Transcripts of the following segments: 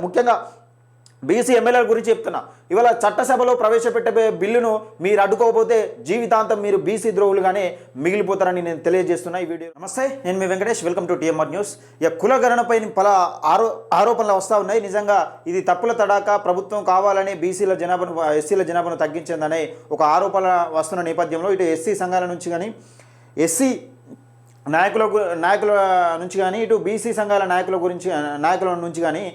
ముఖ్యంగా బీసీ ఎమ్మెల్యేల గురించి చెప్తున్నా. ఇవాళ చట్టసభలో ప్రవేశపెట్టే బిల్లును మీరు అడ్డుకోకపోతే జీవితాంతం మీరు బీసీ ద్రోహులుగానే మిగిలిపోతారని నేను తెలియజేస్తున్నా ఈ వీడియో. నమస్తే, నేను మీ Venkatesh. Welcome to TMR news. ఇక కులగణనపై పలు ఆరోపణలు వస్తూ ఉన్నాయి. నిజంగా ఇది తప్పుల తడాక ప్రభుత్వం కావాలని బీసీల జనాభాను ఎస్సీల జనాభాను తగ్గించిందనే ఒక ఆరోపణ వస్తున్న నేపథ్యంలో ఇటు ఎస్సీ సంఘాల నుంచి కానీ ఎస్సీ నాయకుల నుంచి కానీ ఇటు బీసీ సంఘాల నాయకుల నుంచి కానీ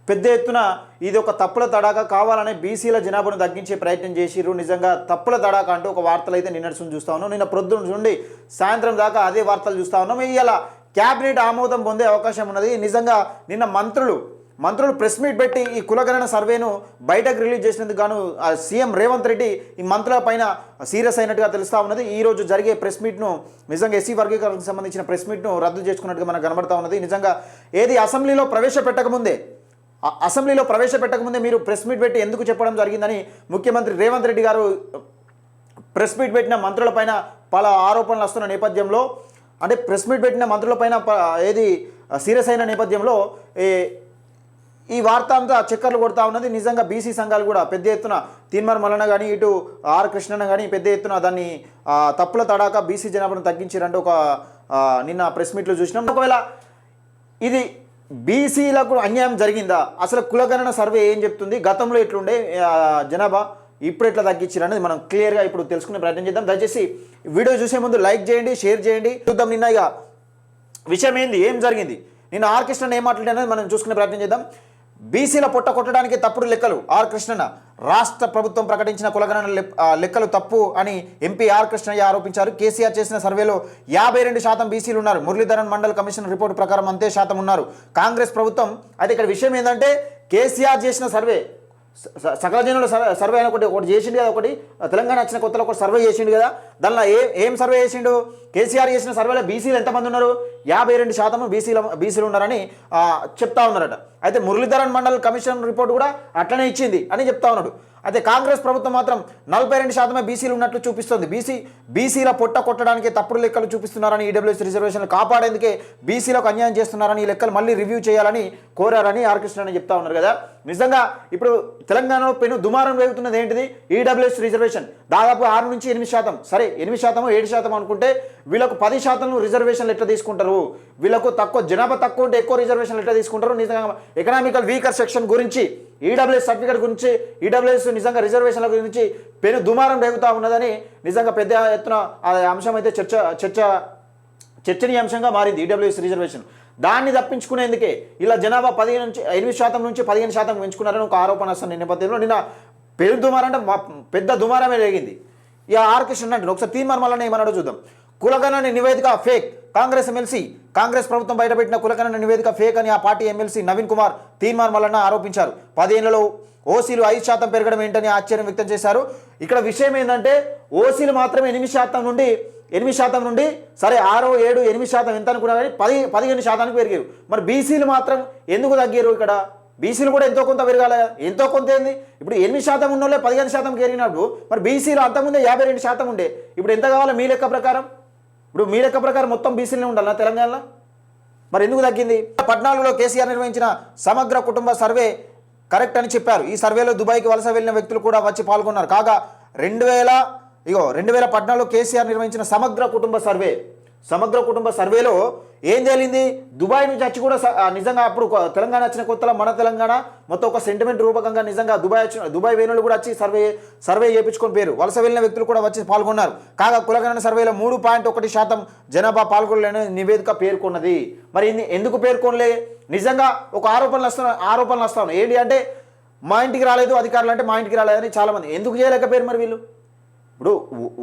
పెద్ద ఎత్తున ఇది ఒక తప్పుల తడాక కావాలనే బీసీల జనాభాను తగ్గించే ప్రయత్నం చేసిర్రు. నిజంగా తప్పుల తడాక అంటూ ఒక వార్తలు అయితే నిన్నటి చూస్తూ ఉన్నాం. నిన్న ప్రొద్దున నుండి సాయంత్రం దాకా అదే వార్తలు చూస్తూ ఉన్నాం. ఇవాళ క్యాబినెట్ ఆమోదం పొందే అవకాశం ఉన్నది. నిజంగా నిన్న మంత్రులు ప్రెస్ మీట్ పెట్టి ఈ కులగణన సర్వేను బయటకు రిలీజ్ చేసినందుకు గాను సీఎం రేవంత్ రెడ్డి ఈ మంత్రుల పైన సీరియస్ అయినట్టుగా తెలుస్తూ ఉన్నది. ఈ రోజు జరిగే ప్రెస్ మీట్ను నిజంగా ఎస్సీ వర్గీకరణకు సంబంధించిన ప్రెస్ మీట్ను రద్దు చేసుకున్నట్టుగా మనకు కనబడతా ఉన్నది. నిజంగా ఏది అసెంబ్లీలో ప్రవేశపెట్టకముందే మీరు ప్రెస్ మీట్ పెట్టి ఎందుకు చెప్పడం జరిగిందని ముఖ్యమంత్రి రేవంత్ రెడ్డి గారు ప్రెస్ మీట్ పెట్టిన మంత్రులపైన పలు ఆరోపణలు వస్తున్న నేపథ్యంలో, అంటే ప్రెస్ మీట్ పెట్టిన మంత్రులపైన ఏది సీరియస్ అయిన నేపథ్యంలో ఈ వార్త అంతా చక్కర్లు కొడతా ఉన్నది. నిజంగా బీసీ సంఘాలు కూడా పెద్ద ఎత్తున తీన్మార్ మల్లన్న కానీ ఇటు ఆర్ కృష్ణన్న కానీ పెద్ద ఎత్తున దాన్ని తప్పుల తడాక బీసీ జనాభాను తగ్గించారంటే ఒక నిన్న ప్రెస్ మీట్లో చూసినాం. ఒకవేళ ఇది బీసీలకు అన్యాయం జరిగిందా, అసలు కులగణన సర్వే ఏం చెప్తుంది, గతంలో ఎట్లుండే జనాభా ఇప్పుడు ఎట్లా తగ్గించారు అనేది మనం క్లియర్గా ఇప్పుడు తెలుసుకునే ప్రయత్నం చేద్దాం. దయచేసి వీడియో చూసే ముందు లైక్ చేయండి, షేర్ చేయండి. చూద్దాం నిన్న ఇక విషయం ఏంది, ఏం జరిగింది, నిన్న ఆర్ కృష్ణన్న ఏం మాట్లాడేది మనం చూసుకునే ప్రయత్నం చేద్దాం. బీసీల పొట్ట కొట్టడానికి తప్పుడు లెక్కలు ఆర్ కృష్ణన్న. రాష్ట్ర ప్రభుత్వం ప్రకటించిన కులగణన లెక్కలు తప్పు అని ఎంపీ ఆర్ కృష్ణయ్య ఆరోపించారు. కేసీఆర్ చేసిన సర్వేలో 52% బీసీలు ఉన్నారు. మురళీధరన్ మండల్ కమిషన్ రిపోర్టు ప్రకారం అంతే శాతం ఉన్నారు కాంగ్రెస్ ప్రభుత్వం. అయితే ఇక్కడ విషయం ఏంటంటే కేసీఆర్ చేసిన సర్వే సకల జనుల సర్వే అని ఒకటి చేసిండు కదా, ఒకటి తెలంగాణ వచ్చిన కొత్తలో ఒకటి సర్వే చేసిండు కదా, దానిలో ఏం సర్వే చేసిండు, కేసీఆర్ చేసిన సర్వేలో బీసీలు ఎంతమంది ఉన్నారు, 52% బీసీలు ఉన్నారని చెప్తా ఉన్నారట. అయితే మురళీధరన్ మండల్ కమిషన్ రిపోర్ట్ కూడా అట్లనే ఇచ్చింది అని చెప్తా ఉన్నాడు. అయితే కాంగ్రెస్ ప్రభుత్వం మాత్రం 42% బీసీలు ఉన్నట్లు చూపిస్తుంది. బీసీల పొట్ట కొట్టడానికి తప్పుడు లెక్కలు చూపిస్తున్నారని, ఈడబ్ల్యూఎస్ రిజర్వేషన్లు కాపాడేందుకే బీసీలకు అన్యాయం చేస్తున్నారని, ఈ లెక్కలు మళ్ళీ రివ్యూ చేయాలని కోరారని ఆర్ కృష్ణ చెప్తా ఉన్నారు కదా. నిజంగా ఇప్పుడు తెలంగాణలో పెను దుమారం రేగుతున్నది ఏంటిది, ఈడబ్ల్యూఎస్ రిజర్వేషన్ దాదాపు 6 నుంచి 8%, సరే 8% 7% అనుకుంటే వీళ్ళకు 10% రిజర్వేషన్లు ఎట్లా తీసుకుంటారు, వీళ్ళకు జనాభా తక్కువ ఉంటే ఎక్కువ రిజర్వేషన్లు ఎట్లా తీసుకుంటారు. నిజంగా ఎకనామికల్ వీకర్ సెక్షన్ గురించి, ఈడబ్ల్యూఎస్ సర్టిఫికేట్ గురించి, ఈడబ్ల్యూఎస్ నిజంగా రిజర్వేషన్ల గురించి పెను దుమారం రేగుతూ ఉన్నదని నిజంగా పెద్ద ఎత్తున ఆ అంశం అయితే చర్చనీయాంశంగా మారింది ఈడబ్ల్యూఎస్ రిజర్వేషన్. దాన్ని తప్పించుకునేందుకే ఇలా జనాభా 8% నుంచి 15% పెంచుకున్నారని ఒక ఆరోపణ వస్తున్న నేపథ్యంలో నిన్న పెను దుమారం అంటే పెద్ద దుమారమే రేగింది. ఇక ఆర్ కృష్ణ అంటే ఒకసారి తీన్మార్ మల్లన్న ఏమన్నాడో చూద్దాం. కులగణన నివేదిక ఫేక్, కాంగ్రెస్ ప్రభుత్వం బయటపెట్టిన కులగణన నివేదిక ఫేక్ అని ఆ పార్టీ ఎమ్మెల్సీ నవీన్ కుమార్ తీన్మార్ మల్లన్న ఆరోపించారు. 10 ఏళ్లలో ఓసీలు 5% పెరగడం ఏంటని ఆశ్చర్యం వ్యక్తం చేశారు. ఇక్కడ విషయం ఏంటంటే ఓసీలు మాత్రం 8% నుండి సరే 6, 7, 8% ఎంత అనుకున్నా కానీ 15% పెరిగారు. మరి బీసీలు మాత్రం ఎందుకు తగ్గారు? ఇక్కడ బీసీలు కూడా ఎంతో కొంత పెరగాల, ఎంతో కొంత ఏంది, ఇప్పుడు 8% ఉన్న వాళ్ళే 15% పెరిగినప్పుడు మరి బీసీలు అంతకుముందే 52% ఉండే, ఇప్పుడు ఎంత కావాలి మీ లెక్క ప్రకారం? ఇప్పుడు మీ లెక్క ప్రకారం మొత్తం బీసీలనే ఉండాలి తెలంగాణలో, మరి ఎందుకు తగ్గింది? 14లో కేసీఆర్ నిర్వహించిన సమగ్ర కుటుంబ సర్వే కరెక్ట్ అని చెప్పారు. ఈ సర్వేలో దుబాయ్కి వలస వెళ్ళిన వ్యక్తులు కూడా వచ్చి పాల్గొన్నారు. కాగా 2014లో కేసీఆర్ నిర్వహించిన సమగ్ర కుటుంబ సర్వేలో ఏం తేలింది, దుబాయ్ నుంచి వచ్చి కూడా నిజంగా అప్పుడు తెలంగాణ వచ్చిన కొత్తలో మన తెలంగాణ మొత్తం ఒక సెంటిమెంట్ రూపకంగా నిజంగా దుబాయ్ వేణులు కూడా వచ్చి సర్వే చేయించుకొని పేరు వలస వెళ్ళిన వ్యక్తులు కూడా వచ్చి పాల్గొన్నారు. కాగా కులగణన సర్వేలో 3.1% జనాభా పాల్గొనలేని నివేదిక పేర్కొన్నది. మరి ఎందుకు పేర్కొనలే? నిజంగా ఒక ఆరోపణలు వస్తున్నాయి. ఏంటి అంటే మా ఇంటికి రాలేదు అధికారులు, అంటే మా ఇంటికి రాలేదని చాలామంది. ఎందుకు చేయలేకపోయారు మరి వీళ్ళు? ఇప్పుడు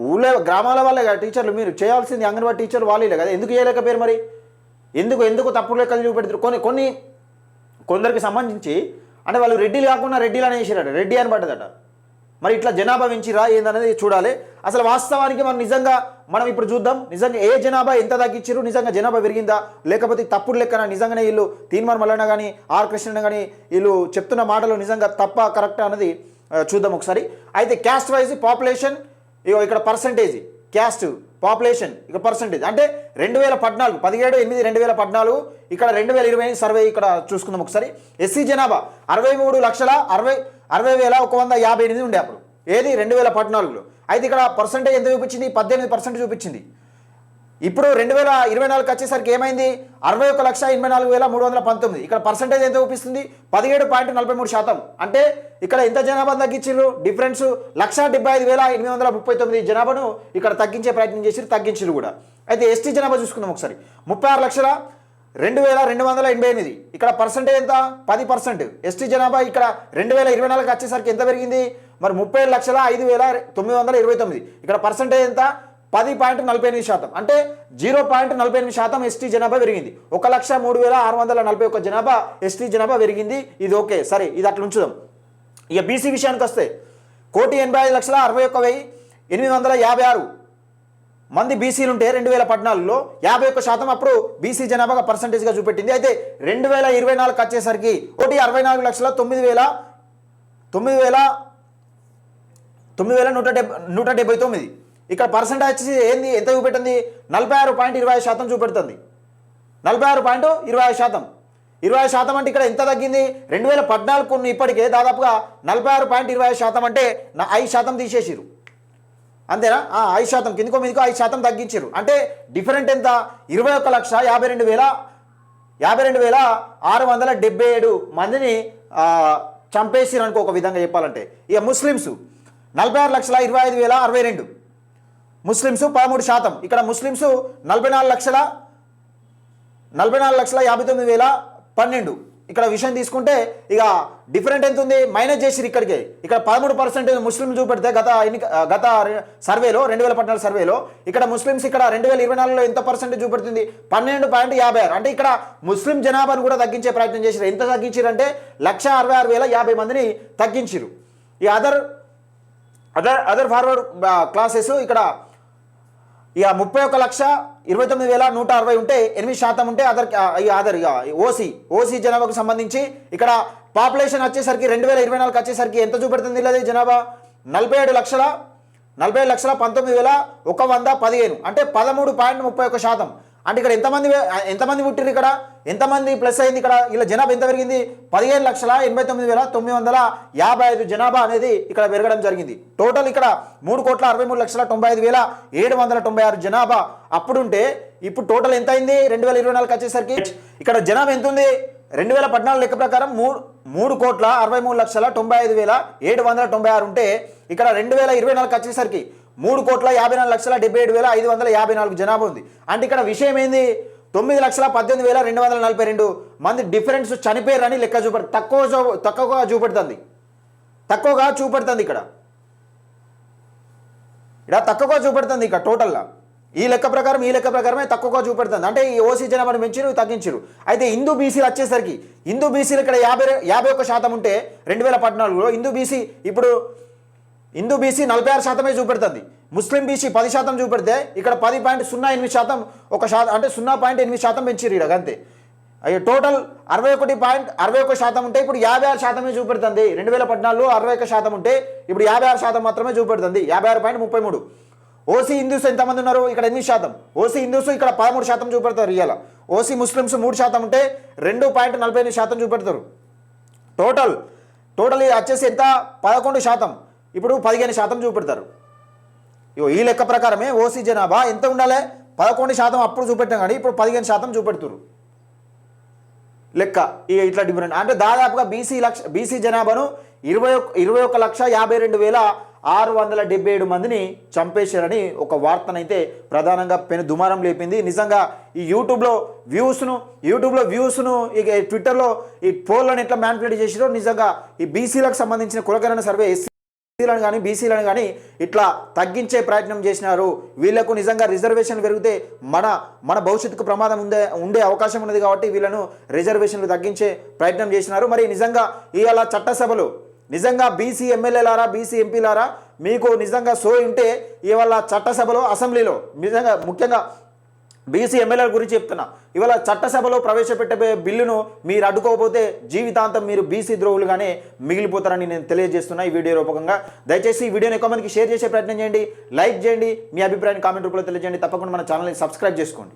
ఊళ్ళో గ్రామాల వాళ్ళే కదా టీచర్లు, మీరు చేయాల్సింది అంగన్వాడీ టీచర్లు వాళ్ళే కదా, ఎందుకు చేయలేకపోయారు మరి? ఎందుకు తప్పుడు లెక్కలు చూపెడతారు? కొందరికి సంబంధించి అంటే వాళ్ళు రెడ్డిలు కాకుండా రెడ్డిలు అని వేసారట, రెడ్డి అని పడ్డదట. మరి ఇట్లా జనాభా పెంచిరా ఏందనేది చూడాలి. అసలు వాస్తవానికి మనం ఇప్పుడు చూద్దాం, నిజంగా ఏ జనాభా ఎంత తగ్గించారు, నిజంగా జనాభా పెరిగిందా లేకపోతే తప్పుడు లెక్కన నిజంగానే వీళ్ళు తీన్మార్ మల్లన్న కానీ ఆర్ కృష్ణ కానీ వీళ్ళు చెప్తున్న మాటలు నిజంగా తప్ప కరెక్ట్ అనేది చూద్దాం ఒకసారి. అయితే క్యాస్ట్ వైజ్ పాపులేషన్ ఇక్కడ పర్సంటేజ్, క్యాస్ట్ పాపులేషన్ ఇక పర్సంటేజ్ అంటే 2014 17/8/2014 ఇక్కడ 2020 సర్వే ఇక్కడ చూసుకుందాం ఒకసారి. ఎస్సీ జనాభా 63,60,158 ఉండే అప్పుడు ఏది 2014లో. అయితే ఇక్కడ పర్సంటేజ్ ఎంత చూపించింది? 18% చూపించింది. ఇప్పుడు 2024కి వచ్చేసరికి ఏమైంది? 61,84,319. ఇక్కడ పర్సంటేజ్ ఎంత చూపిస్తుంది? 17.43%. అంటే ఇక్కడ ఎంత జనాభా తగ్గించారు? డిఫరెన్స్ 1,75,839 జనాభాను ఇక్కడ తగ్గించే ప్రయత్నం చేసి తగ్గించారు కూడా. అయితే ఎస్టీ జనాభా చూసుకుందాం ఒకసారి. 36,02,288. ఇక్కడ పర్సంటేజ్ ఎంత? 10%. ఎస్టీ జనాభా ఇక్కడ 2024కి వచ్చేసరికి ఎంత పెరిగింది? మరి 37,05,929. ఇక్కడ పర్సంటేజ్ ఎంత? 10.48%. అంటే 0.48% ఎస్టీ జనాభా పెరిగింది. 1,03,641 జనాభా ఎస్టీ జనాభా పెరిగింది. ఇది ఓకే, సరే, ఇది అట్లా ఉంచుదాం. ఇక బీసీ విషయానికి వస్తే 1,85,61,856 మంది బీసీలు ఉంటే 2014లో 51% అప్పుడు బీసీ జనాభాగా పర్సంటేజ్గా చూపెట్టింది. అయితే 2024కి వచ్చేసరికి 1,64,9,179. ఇక్కడ పర్సంటేజ్ వచ్చి ఏంది? ఎంత చూపెట్టింది? 46.20% చూపెడుతుంది. 46.20%. 20% అంటే ఇక్కడ ఎంత తగ్గింది? 2014 ఇప్పటికే దాదాపుగా 46.20% అంటే 5% తీసేసిరు. అంతేనా? 5% కిందకో మీదకో 5% తగ్గించారు. అంటే డిఫరెంట్ ఎంత? 21,52,677 మందిని చంపేసిరు అనుకో, ఒక విధంగా చెప్పాలంటే. ఇక ముస్లిమ్స్ 46,25,062 ముస్లిమ్స్ 13%. ఇక్కడ ముస్లిమ్స్ 44,59,12. ఇక్కడ విషయం తీసుకుంటే ఇక డిఫరెంట్ ఎంత ఉంది? మైనస్ చేసిరు ఇక్కడికి. ఇక్కడ 13% ముస్లిం చూపెడితే గత సర్వేలో 2014 సర్వేలో ఇక్కడ ముస్లిమ్స్ ఇక్కడ 2024లో ఎంత పర్సెంటేజ్ చూపెడుతుంది? 12.56. అంటే ఇక్కడ ముస్లిం జనాభాను కూడా తగ్గించే ప్రయత్నం చేసిరు. ఎంత తగ్గించారు అంటే 1,66,050 మందిని తగ్గించారు. ఈ అదర్ ఫార్వర్డ్ క్లాసెస్ ఇక్కడ ఇక 31,29,160 ఉంటే 8% ఉంటే అదర్ ఓసీ జనాభాకు సంబంధించి ఇక్కడ పాపులేషన్ వచ్చేసరికి 2024కి వచ్చేసరికి ఎంత చూపెడుతుంది? లేదా జనాభా 47,19,115. అంటే 13.31%. అంటే ఇక్కడ ఎంతమంది పుట్టిరు? ఇక్కడ ఎంతమంది ప్లస్ అయింది? ఇక్కడ ఇలా జనాభా ఎంత పెరిగింది? 15,89,955 జనాభా అనేది ఇక్కడ పెరగడం జరిగింది. టోటల్ ఇక్కడ 3,63,95,796 జనాభా అప్పుడుంటే ఇప్పుడు టోటల్ ఎంత అయింది? 2024కి వచ్చేసరికి ఇక్కడ జనాభా ఎంత ఉంది? 2014 లెక్క ప్రకారం 3,63,95,796 ఉంటే ఇక్కడ 2024కి వచ్చేసరికి 3,54,77,554 జనాభా ఉంది. అంటే ఇక్కడ విషయం ఏంది? 9,18,242 మంది డిఫరెన్స్ చనిపోయారని లెక్క తక్కువగా చూపెడుతుంది. ఇక్కడ తక్కువగా చూపెడుతుంది. ఇక టోటల్గా ఈ లెక్క ప్రకారమే తక్కువగా చూపెడుతుంది. అంటే ఈ ఓసీ జనాభాను పెంచిరు, తగ్గించారు. అయితే హిందూ బీసీలు వచ్చేసరికి హిందూ బీసీలు ఇక్కడ 51% ఉంటే 2014లో హిందూ బీసీ 46% చూపెడుతుంది. ముస్లిం బీసీ 10% చూపెడితే ఇక్కడ 10.08% అంటే 0.8% పెంచిరు ఇక్కడ అంతే. అయ్యో టోటల్ 61.61% ఉంటే ఇప్పుడు 56% చూపెడుతుంది. 2014లో 61% ఉంటే ఇప్పుడు 56% మాత్రమే చూపెడుతుంది. 56.33. ఓసీ హిందూస్ ఎంతమంది ఉన్నారు? ఇక్కడ 8%. ఓసీ హిందూస్ ఇక్కడ 13% చూపెడతారు. ఇవాళ ఓసీ ముస్లిమ్స్ 3% ఉంటే 2.48% చూపెడతారు. టోటల్ వచ్చేసి ఎంత? 11%. ఇప్పుడు 15% చూపెడతారు. ఈ లెక్క ప్రకారమే ఓసీ జనాభా ఎంత ఉండాలి? 11% అప్పుడు చూపెట్టాం కానీ ఇప్పుడు 15% చూపెడుతున్నారు లెక్క. ఇట్లా డిఫరెంట్ అంటే దాదాపుగా బీసీ జనాభాను 21,52,677 మందిని చంపేశారని ఒక వార్తనైతే ప్రధానంగా పెను దుమారం లేపింది. నిజంగా ఈ యూట్యూబ్లో వ్యూస్ను ఇక ట్విట్టర్లో ఈ పోల్లను ఎట్లా మ్యానిపులేట్ చేసిరో నిజంగా ఈ బీసీలకు సంబంధించిన కులగణన సర్వే ఎస్సీలను కానీ బీసీలను కానీ ఇట్లా తగ్గించే ప్రయత్నం చేసినారు. వీళ్లకు నిజంగా రిజర్వేషన్లు పెరిగితే మన భవిష్యత్తుకు ప్రమాదం ఉండే అవకాశం ఉన్నది కాబట్టి వీళ్ళను రిజర్వేషన్లు తగ్గించే ప్రయత్నం చేసినారు. మరి నిజంగా ఇవాళ చట్టసభలో నిజంగా బీసీ ఎమ్మెల్యేలారా బీసీ ఎంపీలారా మీకు నిజంగా ఉంటే ఇవాళ చట్టసభలో అసెంబ్లీలో నిజంగా ముఖ్యంగా బీసీ ఎమ్మెల్యేల గురించి చెప్తున్నా. ఇవాళ చట్టసభలో ప్రవేశపెట్టే బిల్లును మీరు అడ్డుకోకపోతే జీవితాంతం మీరు బీసీ ద్రోహులుగానే మిగిలిపోతారని నేను తెలియజేస్తున్నా ఈ వీడియో రూపకంగా. దయచేసి ఈ వీడియోని ఎక్కువ మందికి షేర్ చేసే ప్రయత్నం చేయండి, లైక్ చేయండి, మీ అభిప్రాయాన్ని కామెంట్ రూపంలో తెలియజేయండి. తప్పకుండా మన ఛానల్ని సబ్స్క్రైబ్ చేసుకోండి.